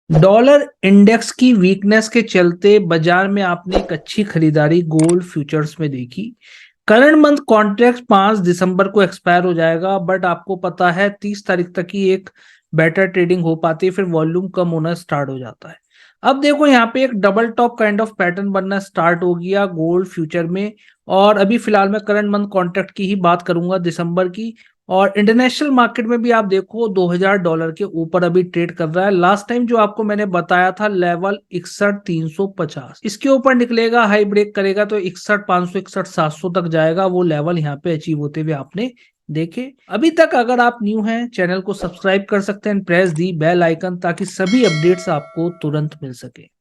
Dollar index की weakness के चलते बाजार में आपने एक अच्छी खरीदारी गोल्ड फ्यूचर्स में देखी। करंट मंथ कॉन्ट्रैक्ट 5 दिसंबर को एक्सपायर हो जाएगा, बट आपको पता है 30 तारीख तक ही एक बेटर ट्रेडिंग हो पाती है, फिर वॉल्यूम कम होना स्टार्ट हो जाता है। अब देखो यहाँ पे एक double top kind of pattern बनना स्टार्ट हो गया गोल्ड फ्यूचर में। और अभी फिलहाल मैं करंट मंथ कॉन्ट्रैक्ट की ही बात करूंगा, दिसंबर की। और इंटरनेशनल मार्केट में भी आप देखो $2000 के ऊपर अभी ट्रेड कर रहा है। लास्ट टाइम जो आपको मैंने बताया था लेवल 61,350, इसके ऊपर निकलेगा, हाई ब्रेक करेगा तो 61,500 61,700 तक जाएगा। वो लेवल यहाँ पे अचीव होते हुए आपने देखे। अभी तक अगर आप न्यू हैं, चैनल को सब्सक्राइब कर सकते हैं, प्रेस दी बेल आइकन ताकि सभी अपडेट्स आपको तुरंत मिल सके।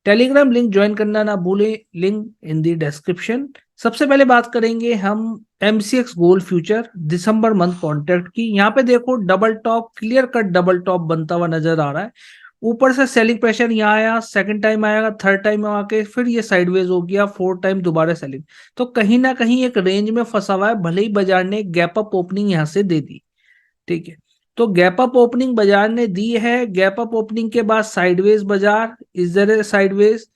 टेलीग्राम लिंक ज्वाइन करना ना भूलें, लिंक इन दी डिस्क्रिप्शन। सबसे पहले बात करेंगे हम एमसीएक्स गोल्ड फ्यूचर दिसंबर मंथ कॉन्ट्रैक्ट की। यहाँ पे देखो double top, clear cut double top बनता हुआ नजर आ रहा है। ऊपर से सेलिंग प्रेशर यहाँ आया, सेकंड टाइम आएगा, थर्ड टाइम आके फिर ये साइडवेज हो गया, फोर्थ टाइम दोबारा सेलिंग। तो कहीं ना कहीं एक रेंज में फंसा हुआ है, भले ही बाजार ने गैप अप ओपनिंग यहाँ से दे दी। ठीक है, तो गैप अप ओपनिंग बाजार ने दी है। गैप अप ओपनिंग के बाद साइडवेज बाजार, इधर साइडवेज,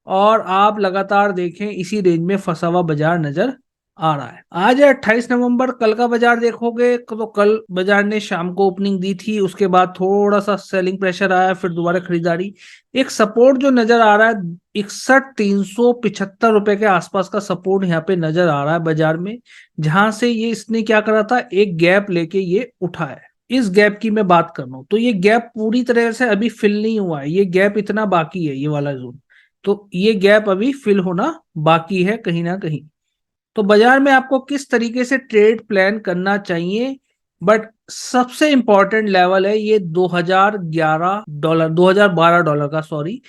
और आप लगातार देखें इसी रेंज में फंसा हुआ बाजार नजर आ रहा है। आज है 28 नवंबर, कल का बाजार देखोगे तो कल बाजार ने शाम को ओपनिंग दी थी, उसके बाद थोड़ा सा सेलिंग प्रेशर आया, फिर दोबारा खरीदारी। एक सपोर्ट जो नजर आ रहा है 61,375 रुपए के आसपास का सपोर्ट यहाँ पे नजर आ रहा है बाजार में, जहां से ये इसने क्या करा था, एक गैप लेके ये उठा है। इस गैप की मैं बात कर रहा हूं, तो ये गैप पूरी तरह से अभी फिल नहीं हुआ है, ये गैप इतना बाकी है, ये वाला जोन। तो ये गैप अभी फिल होना बाकी है कहीं ना कहीं। तो बाजार में आपको किस तरीके से ट्रेड प्लान करना चाहिए, बट सबसे इंपॉर्टेंट लेवल है ये $2011, $2012 का, सॉरी।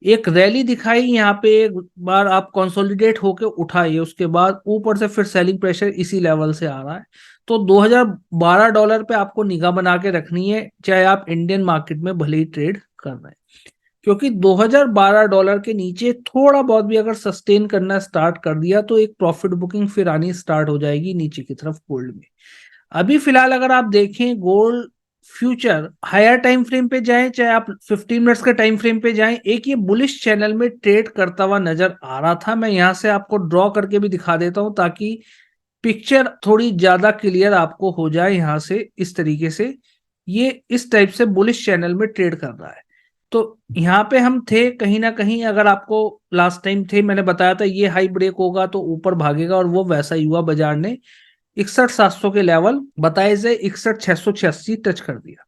एक रैली दिखाई यहाँ पे, एक बार आप कंसोलिडेट होके उठाइए, उसके बाद ऊपर से फिर सेलिंग प्रेशर इसी लेवल से आ रहा है। तो $2012 पे आपको निगाह बना के रखनी है, चाहे आप इंडियन मार्केट में भले ही ट्रेड कर रहे हैं। क्योंकि $2012 के नीचे थोड़ा बहुत भी अगर सस्टेन करना स्टार्ट कर दिया तो एक प्रॉफिट बुकिंग फिर आनी स्टार्ट हो जाएगी नीचे की तरफ गोल्ड में। अभी फिलहाल अगर आप देखें gold future higher time frame पे जाएं, चाहे आप 15 मिनट्स के टाइम फ्रेम पे जाएं, एक ये बुलिश चैनल में ट्रेड करता हुआ नजर आ रहा था। मैं यहां से आपको ड्रॉ करके भी दिखा देता हूं ताकि पिक्चर थोड़ी ज्यादा क्लियर आपको हो जाए। यहां से इस तरीके से ये इस टाइप से बुलिश चैनल में ट्रेड कर रहा है। तो यहाँ पे हम थे कहीं ना कहीं, अगर आपको लास्ट टाइम थे, मैंने बताया था ये हाई ब्रेक होगा तो ऊपर भागेगा, और वो वैसा ही हुआ। बाजार ने 61,700 के लेवल बताए से 61,686 टच कर दिया।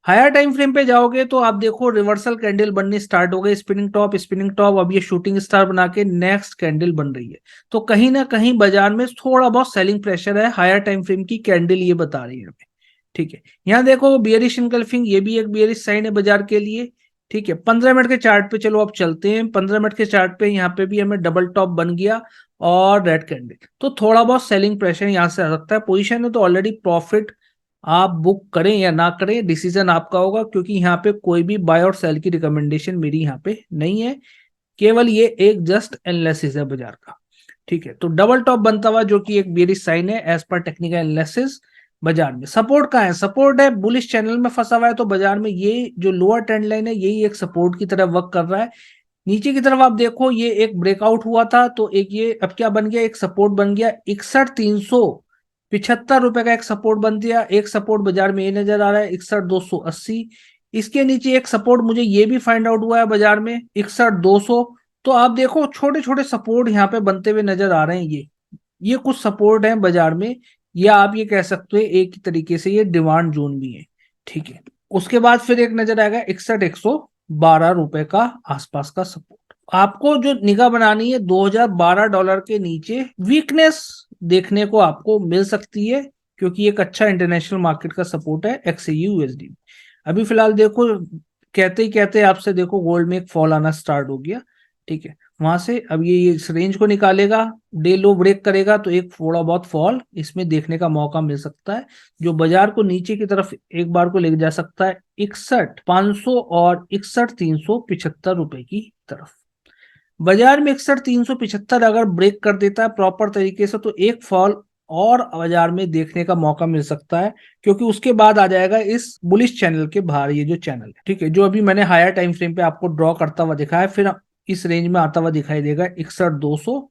हायर टाइम फ्रेम पे जाओगे तो आप देखो रिवर्सल कैंडल बननी स्टार्ट हो गई, स्पिनिंग टॉप स्पिनिंग टॉप, अब ये शूटिंग स्टार बना के नेक्स्ट कैंडल बन रही है। तो कहीं ना कहीं बाजार में थोड़ा बहुत सेलिंग प्रेशर है, हायर टाइम फ्रेम की कैंडल ये बता रही है हमें। ठीक है, यहाँ देखो बियरिश इनकल्फिंग, ये भी एक बियरिश साइन है बाजार के लिए। ठीक है, 15 मिनट के चार्ट पे चलो अब चलते हैं। 15 मिनट के चार्ट पे यहाँ पे भी हमें डबल टॉप बन गया और रेड कैंडल, तो थोड़ा बहुत सेलिंग प्रेशर यहाँ से आ सकता है। पोजीशन है तो ऑलरेडी प्रॉफिट आप बुक करें या ना करें डिसीजन आपका होगा, क्योंकि यहाँ पे कोई भी बाय और सेल की रिकमेंडेशन मेरी यहाँ पे नहीं है, केवल ये एक जस्ट एनालिसिस है बाजार का। ठीक है, तो डबल टॉप बनता हुआ जो कि एक बेरिश साइन है एज पर टेक्निकल एनालिसिस। बाजार में सपोर्ट कहाँ है, सपोर्ट है बुलिश चैनल में फंसा हुआ है, तो बाजार में ये जो लोअर ट्रेंड लाइन है यही एक सपोर्ट की तरह वर्क कर रहा है। नीचे की तरफ आप देखो ये एक ब्रेकआउट हुआ था, तो एक ये अब क्या बन गया, एक सपोर्ट बन गया। 61,375 रुपए का एक सपोर्ट बन गया। एक सपोर्ट बाजार में ये नजर आ रहा है 61,280। इसके नीचे एक सपोर्ट मुझे ये भी फाइंड आउट हुआ है बाजार में 61,200। तो आप देखो छोटे छोटे सपोर्ट यहाँ पे बनते हुए नजर आ रहे हैं। ये कुछ सपोर्ट है बाजार में, या आप ये कह सकते हो एक तरीके से ये डिमांड जोन भी है। ठीक है, उसके बाद फिर एक नजर आएगा 61,112 रुपए का आसपास का सपोर्ट। आपको जो निगाह बनानी है $2012 के नीचे वीकनेस देखने को आपको मिल सकती है, क्योंकि एक अच्छा इंटरनेशनल मार्केट का सपोर्ट है XAU USD। अभी फिलहाल देखो कहते ही कहते आपसे देखो गोल्ड में एक फॉल आना स्टार्ट हो गया। ठीक है, वहां से अब ये इस रेंज को निकालेगा, डे लो ब्रेक करेगा तो एक थोड़ा बहुत फॉल इसमें देखने का मौका मिल सकता है, जो बाजार को नीचे की तरफ एक बार को ले जा सकता है 61,500 और 61,375 रुपए की तरफ। बाजार में 61,375 अगर ब्रेक कर देता है प्रॉपर तरीके से तो एक फॉल और बाजार में देखने का मौका मिल सकता है, क्योंकि उसके बाद आ जाएगा इस बुलिश चैनल के बाहर ये जो चैनल है, ठीक है, जो अभी मैंने हायर टाइम फ्रेम पे आपको ड्रॉ करता हुआ दिखा है, फिर इस रेंज में आता हुआ दिखाई देगा 61,200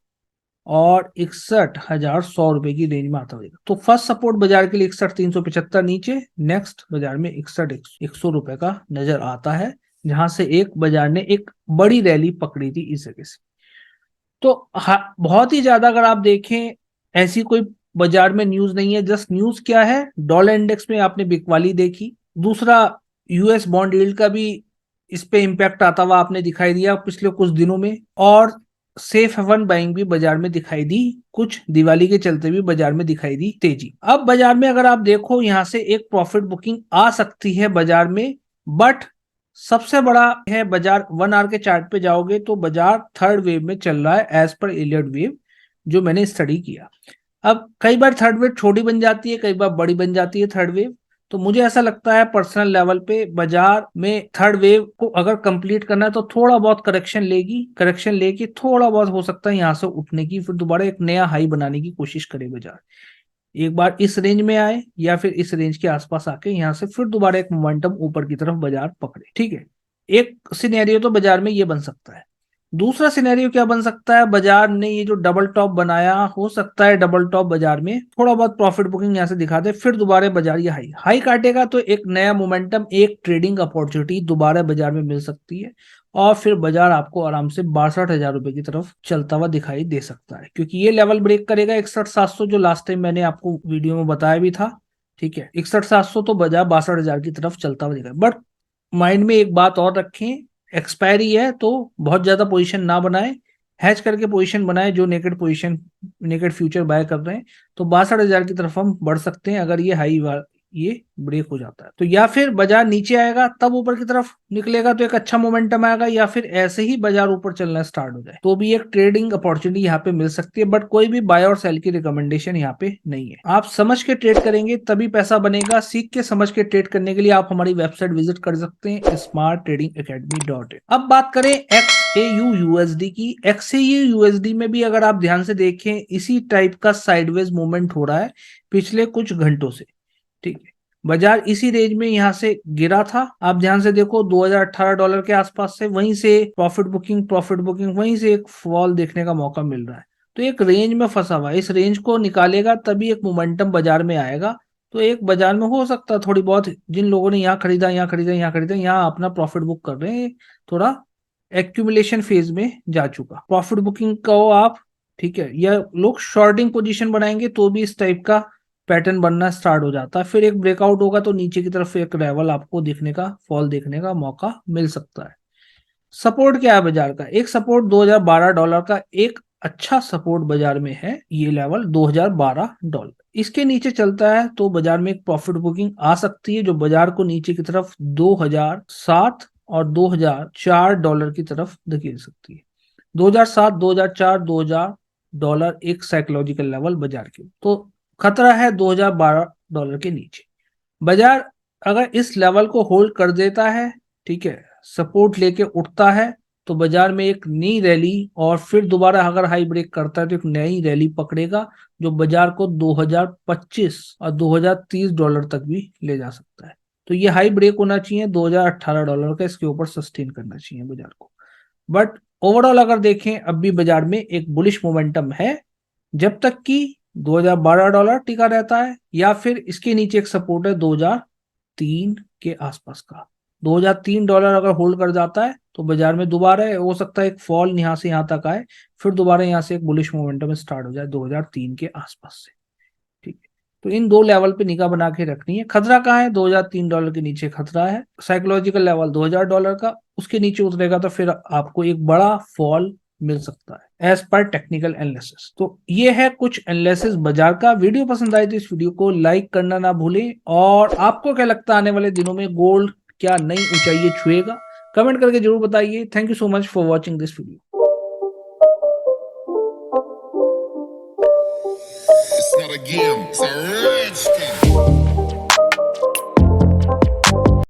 और 61,100 रुपए की रेंज में आता हुआ। तो फर्स्ट सपोर्ट बाजार के लिए 61,375 नीचे, नेक्स्ट बाजार में 61,100 रुपए का नजर आता है, जहां से एक बाजार ने एक बड़ी रैली पकड़ी थी इस जगह से। तो बहुत ही ज्यादा अगर आप देखें ऐसी कोई बाजार में न्यूज नहीं है। जस्ट न्यूज क्या है, डॉलर इंडेक्स में आपने बिकवाली देखी, दूसरा यूएस बॉन्ड यील्ड का भी इस पे इम्पैक्ट आता हुआ आपने दिखाई दिया पिछले कुछ दिनों में, और सेफ हेवन बाइंग भी बाजार में दिखाई दी, कुछ दिवाली के चलते भी बाजार में दिखाई दी तेजी। अब बाजार में अगर आप देखो यहां से एक प्रॉफिट बुकिंग आ सकती है बाजार में, बट सबसे बड़ा है बाजार 1 आवर के चार्ट पे जाओगे तो बाजार थर्ड वेव में चल रहा है एज पर एलियट वेव जो मैंने स्टडी किया। अब कई बार थर्ड वेव छोटी बन जाती है, कई बार बड़ी बन जाती है थर्ड वेव। तो मुझे ऐसा लगता है पर्सनल लेवल पे बाजार में थर्ड वेव को अगर कंप्लीट करना है तो थोड़ा बहुत करेक्शन लेगी, करेक्शन लेके थोड़ा बहुत हो सकता है यहां से उठने की, फिर दोबारा एक नया हाई बनाने की कोशिश करे बाजार, एक बार इस रेंज में आए या फिर इस रेंज के आसपास आके यहाँ से फिर दोबारा एक मोमेंटम ऊपर की तरफ बाजार पकड़े, ठीक है। एक सिनेरियो तो बाजार में ये बन सकता है। दूसरा सिनेरियो क्या बन सकता है, बाजार ने ये जो डबल टॉप बनाया, हो सकता है डबल टॉप बाजार में थोड़ा बहुत प्रॉफिट बुकिंग यहाँ से दिखा दे, फिर दोबारा बाजार ये हाई हाई काटेगा तो एक नया मोमेंटम, एक ट्रेडिंग अपॉर्चुनिटी दोबारा बाजार में मिल सकती है, और फिर बाजार आपको आराम से 62,000 रुपए की तरफ चलता हुआ दिखाई दे सकता है, क्योंकि ये लेवल ब्रेक करेगा 61,700 जो लास्ट टाइम मैंने आपको वीडियो में बताया भी था, ठीक है। 61,700 तो बाजार 62,000 की तरफ चलता हुआ दिखाई, बट माइंड में एक बात और रखें, एक्सपायरी है तो बहुत ज्यादा पोजीशन ना बनाए, हैच करके पोजीशन बनाए, जो naked position, naked future buy कर रहे हैं, तो 62,000 की तरफ हम बढ़ सकते हैं अगर ये हाई ये ब्रेक हो जाता है तो, या फिर बाजार नीचे आएगा तब ऊपर की तरफ निकलेगा तो एक अच्छा मोमेंटम आएगा, या फिर ऐसे ही बाजार ऊपर चलना स्टार्ट हो जाए तो भी एक ट्रेडिंग अपॉर्चुनिटी यहाँ पे मिल सकती है, बट कोई भी बाय और सेल की रिकमेंडेशन यहाँ पे नहीं है। आप समझ के ट्रेड करेंगे तभी पैसा बनेगा, सीख के समझ के ट्रेड करने के लिए आप हमारी वेबसाइट विजिट कर सकते हैं smarttradingacademy.in। अब बात करें XAUUSD की, XAUUSD में भी अगर आप ध्यान से देखें इसी टाइप का साइडवेज मूवमेंट हो रहा है पिछले कुछ घंटों से, ठीक है। बाजार इसी रेंज में यहां से गिरा था, आप ध्यान से देखो $2018 के आसपास से, वहीं से प्रॉफिट बुकिंग वहीं से एक फॉल देखने का मौका मिल रहा है, तो एक रेंज में फंसा हुआ है, इस रेंज को निकालेगा तभी एक मोमेंटम बाजार में आएगा। तो एक बाजार में हो सकता है थोड़ी बहुत, जिन लोगों ने यहाँ खरीदा यहाँ खरीदा यहाँ खरीदा यहाँ अपना प्रॉफिट बुक कर रहे हैं, थोड़ा एक्यूमुलेशन फेज में जा चुका, प्रॉफिट बुकिंग कहो आप, ठीक है, या लोग शॉर्टिंग पोजीशन बनाएंगे तो भी इस टाइप का पैटर्न बनना स्टार्ट हो जाता है, फिर एक ब्रेकआउट होगा तो नीचे की तरफ एक लेवल आपको देखने का, फॉल देखने का मौका मिल सकता है। सपोर्ट क्या है बाजार का, एक सपोर्ट $2012 का एक अच्छा सपोर्ट बाजार में है, ये लेवल $2012, इसके नीचे चलता है तो बाजार में एक प्रॉफिट बुकिंग आ सकती है जो बाजार को नीचे की तरफ 2007 और $2004 की तरफ धकेल सकती है। 2007, 2004, $2000 एक साइकोलॉजिकल लेवल बाजार के, तो खतरा है $2012 के नीचे। बाजार अगर इस लेवल को होल्ड कर देता है, ठीक है, सपोर्ट लेके उठता है, तो बाजार में एक नई रैली, और फिर दोबारा अगर हाई ब्रेक करता है तो एक नई रैली पकड़ेगा जो बाजार को 2025 और $2030 तक भी ले जा सकता है। तो ये हाई ब्रेक होना चाहिए $2018 का, इसके ऊपर सस्टेन करना चाहिए बाजार को। बट ओवरऑल अगर देखें अब भी बाजार में एक बुलिश मोमेंटम है, जब तक कि $2012 टिका रहता है, या फिर इसके नीचे एक सपोर्ट है 2003 के आसपास का, $2003 अगर होल्ड कर जाता है तो बाजार में दोबारा हो सकता है एक फॉल यहाँ से यहाँ तक आए, फिर दोबारा यहाँ से एक बुलिश मोमेंटम स्टार्ट हो जाए 2003 के आसपास से, ठीक है। तो इन दो लेवल पे निगाह बना के रखनी है। खतरा कहाँ है, $2003 के नीचे खतरा है, साइकोलॉजिकल लेवल $2000 का, उसके नीचे उतरेगा तो फिर आपको एक बड़ा फॉल मिल सकता है एज पर टेक्निकल एनालिसिस। तो ये है कुछ एनालिसिस बाजार का। वीडियो पसंद आए तो इस वीडियो को लाइक करना ना भूलें, और आपको क्या लगता है आने वाले दिनों में गोल्ड क्या नई ऊंचाई छुएगा, कमेंट करके जरूर बताइए। Thank you so much for watching this video. It's not a game, it's a rich thing.